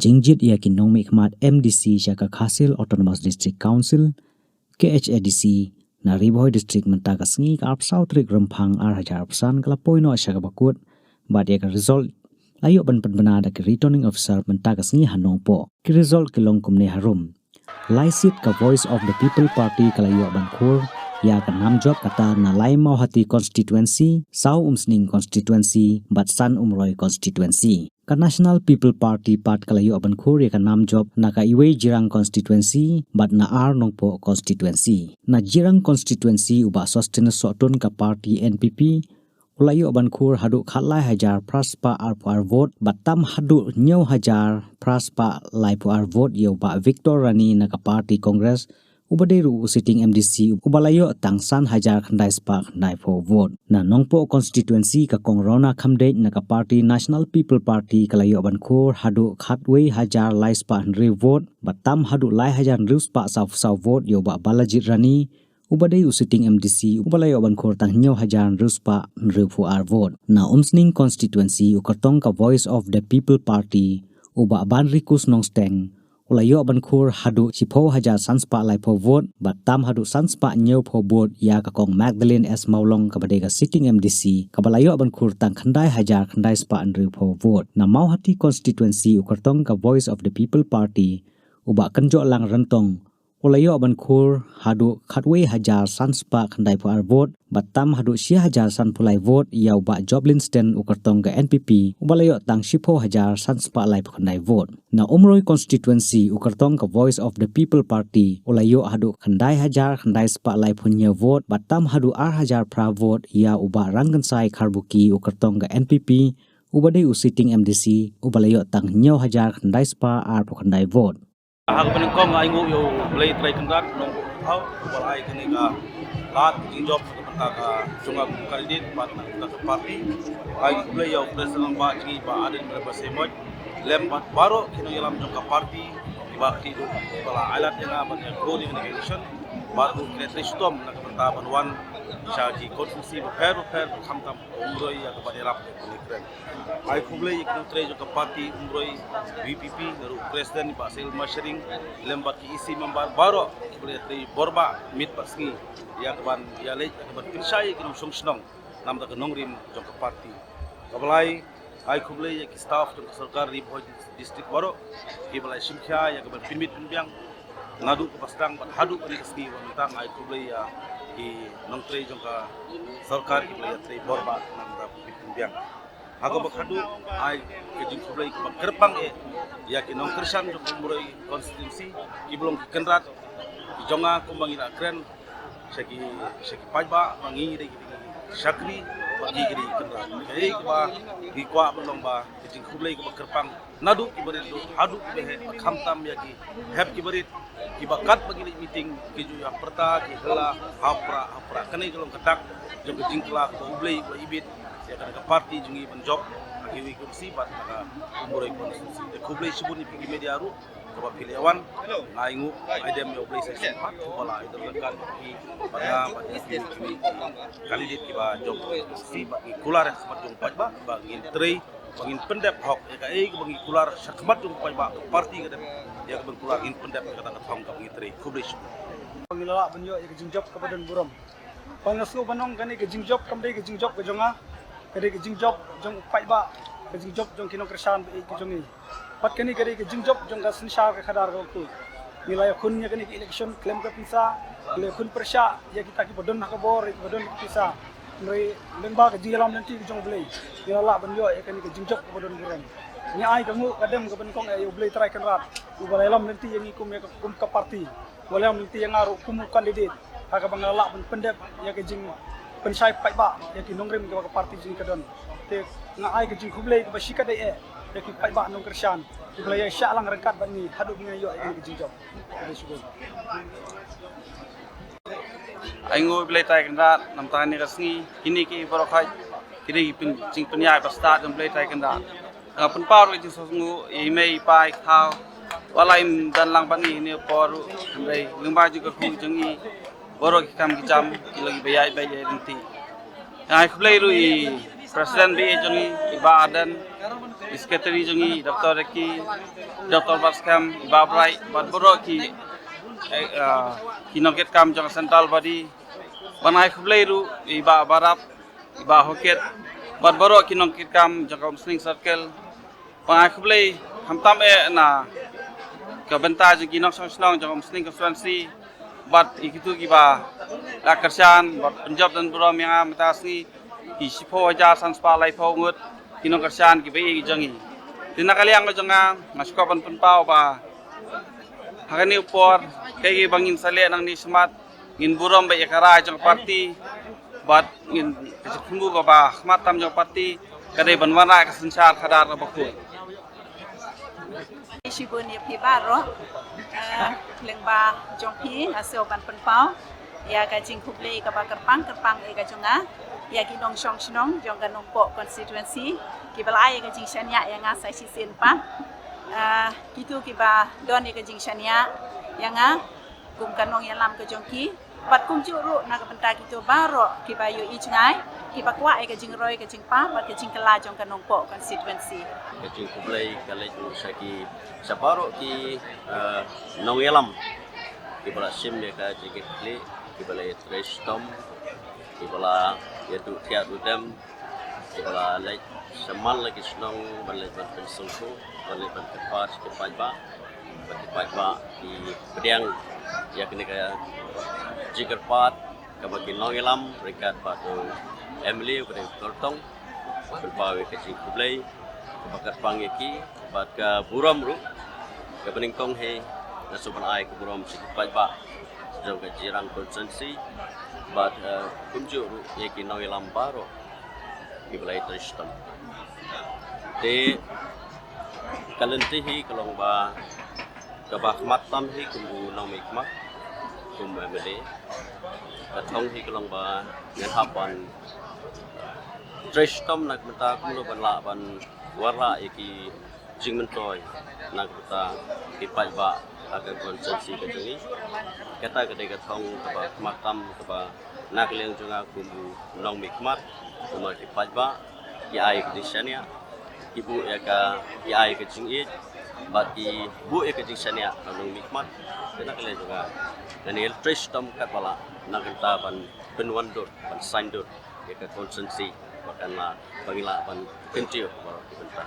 jingjit ia kinong mikmat MDC jaka Khasil Autonomous District Council KHADC na Riboy District mentaka sngi ka Arpsau trik rempang hajar pesan kelapoi no asya bakut bat ia ka result layo ban penbena da ki returning officer mentaka sngi hanong po ki result kilong kumne harum laisit ka Voice of the People Party kalayo ban kur ya ka namjob kata na lai mau hati constituency sau umsning constituency bat san umroi constituency ka National People Party part kalayo ban kur ya ka namjob na ka iwe jirang constituency bat na ar nongpo constituency na jirang constituency uba sostenus sotun ka party NPP ulayo ban kur hadu khatlai hajar praspa ar vote batam hadu nyau hajar praspa lai ar vote yo ba Victor Rani na ka party Congress ubaderu sitting MDC ubalayo tangsan hajar khandai spa khandai for vote na nongpo constituency ka kongrona khamde na ka party National People Party kalayo ban kur hadu khatwe hajar lai spa handre vote batam hadu lai hajar ndru spa sau vote yo ba Balajit Rani ubadai sitting MDC ubalayo ban kur tang nyau hajar ruspa nrufu ar vote na umsning constituency ukartong ka Voice of the People Party uba ban rikus nongsteng ulayo ban kur hadu sipo hajar sanspa lai po vote batam hadu sanspa nyau po vote ya ka kong Magdalene S Maulong ka badega sitting MDC kabalayo ban kur tang khandai hajar khandai spa nrufu vote na mau hati constituency ukartong ka Voice of the People Party uba kenjo lang rentong ulayo ban kur hadu khatwe hajar sanspa khandai po ar vote batam hadu sia hajar san pulai vote yau ba Joblinston ukartong ga NPP ubalayo tang sipo hajar sanspa lai po khandai vote na umroi constituency ukartong ka Voice of the People Party ulayo hadu khandai hajar khandai spa lai punya vote batam hadu ar hajar pra vote ya uba Rangansai Kharbuki ukartong ga NPP ubadai sitting MDC ubalayo tang nyau hajar khandai spa ar po khandai vote Aku peningkong aingu yo belai try kendat nong hau balai kini ka lat job seperti ka sungai kandidat partner kita parti ai belai yo presiden ba ji ba adin berapa semoj lembat baru kini dalam jangka parti ba tidu bala alat yang aman yang go di election baru kreatif stom nak pertaban wan syaji konstitusi fair khamtam umroi ya kepada rap keren ai kublai ikut try jangka parti umroi VPP garu presiden ba sel mashring lembat isi member baru kublai try borba mit pasngi ya keban ya lej keban pinsai kinum sungsnong nam da nongrim jangka parti kablai ai kublai ya staff jangka sarkar Riboy district baru kiblai simkha ya keban pinmit pinbiang ngadu pastang hadu ni ski wantang ai kublai ya di nongtre jangka sarkar kiblai try borba nam da pinbiang Aku berkadu, ai kejing kublai kerpang ya ki nong kersan jok umroi konstitusi ki belum kenrat ki jonga kumbangi keren seki pajba mangi re syakri bagi giri kenrat kai ba ki kwa belum ba kejing kublai ki kerpang nadu ki berit hadu ki behe khamtam ya ki heb ki berit ki bakat bagi meeting ki ju yang perta ki hela hapra kanai kelong ketak jok kejing kla kublai ko ibit ya ka parti jungi penjob akiwi kursi bat ka umuroi konstitusi de kublai subuni pigi media ru ka pilihan ngaingu idem yo place sempat bola itu kan ki banga pati kandidat ki ba job si bagi kular semat jung pajba bagi trei bagi pendep hok ya kai bagi kular semat jung pajba parti ka ya ka kular in pendep kata ka thong ka bagi trei kublai pangilala banyo ya jingjop ka badan buram pangasku banong kani ke jingjop kamdai ke jingjop ke jonga kadi ke jingjop jong paiba ke jingjop jong kinong kersan ke jongi pat kani kadi ke jingjop jong ka sinsha ka khadar ko tu nilai khunnya kani ke election claim ka pisa le khun persya ya kita ki bodon ka bor bodon pisa nri lemba ke jilam nanti ke jong blai nilala banyo ya kani ke jingjop ka bodon buram ni ai kamu kadem ka benkong ay blai try kan rat ubalelam nanti yang ikum ya kum ka parti walam nanti yang aru kum kandidat aga bangala pendep ya ke jing pensai paiba ya ki nongrim ke parti jing kadon te ngai ke jing kublai ke basika dai ya ki paiba nong kersan kublai ya sya lang rengkat bani hadu ngayo ya ke jing job syukur aingo blai tai kendat nam tani resmi kini ki borokai kini pin jing penyai pasta jam blai tai kendat ngapen paru jing songu email pai khau walaim dan lang bani ni poru blai lengba juga ku jengi borok kam kicam lagi bayai nanti ai kublai rui Presiden BI jongi Iba Aden, Sekretari jongi Dr. Reki, Dr. Baskam Iba Brai, Badboro ki noket kam jong sentral badi, Banai Kubleiru Iba Barap, Iba Hoket, Badboro ki noket kam jong Muslim Circle, Banai Kublei hamtam na kebentar jongi nok song jong Muslim Constituency, Bad ikitu kiba Lakarsan, Bad Punjab dan Burom yang amatasi. Isipo aja sanspa lai po ngut kinong kersan ki bai jangi tinakaliang ko janga maskopan punpao ba hakani upor kay bangin sale nang ni smat ngin burom ba yakara jang party bat ngin kumbu ba khmatam jang party kadai banwana ka sansar khadar ba ko Shibun ya pi baro lengba jongpi hasil ban punpao ya ka jing kublei ka ba kerpang e ka jonga ya ki nong shong shnong jong kan nongpo constituency ki balai ka jing shania yang asai si sen pa kitu ki ba don ka jing shania yang kum kan nong yalam ka jong ki pat kum ju ru na ka benta kitu baro ki ba yo i chngai ki ba kwa ka jing roi ka jing pa ba ka jing kala jong kan nongpo constituency ka jing kublai kalai tu saki saparo ki nong yalam ki bala sim ne ka jing kli ki balai trestom ki bala yaitu tiap udam kalau lagi semal lagi senang balik bersungguh balik berkepas kepajba di pedang ya kini kaya jikar pat kabagi nongelam mereka patu Emily pada kortong berbagai kecil kublai bakar panggeki baka buram ru kepeningkong he nasupan ai ke buram si kepajba sejauh kejirang konsensi but kunjuk ye ki nawi lamparo ki balai tristam te kalentihi kalong ba kabah matam hi kumbu nang mikmak kumbu mele katong hi kalong ba ngan hapan tristam nak mata kulo banla ban warla ye ki jingmentoy nak mata ki pajba agar konsensi kejungi kata kedai katong kaba matam kaba nakliang junga kumbu nong mikmat kumar ki pajba ki ai ke disania ibu ya ka ki ai ke jingit baki bu ya ke disania nong mikmat kena kalian juga dan il tristam katbala nakenta ban benwandur ban sandur ya ka konsensi bakanlah bangila ban kentiu baru kita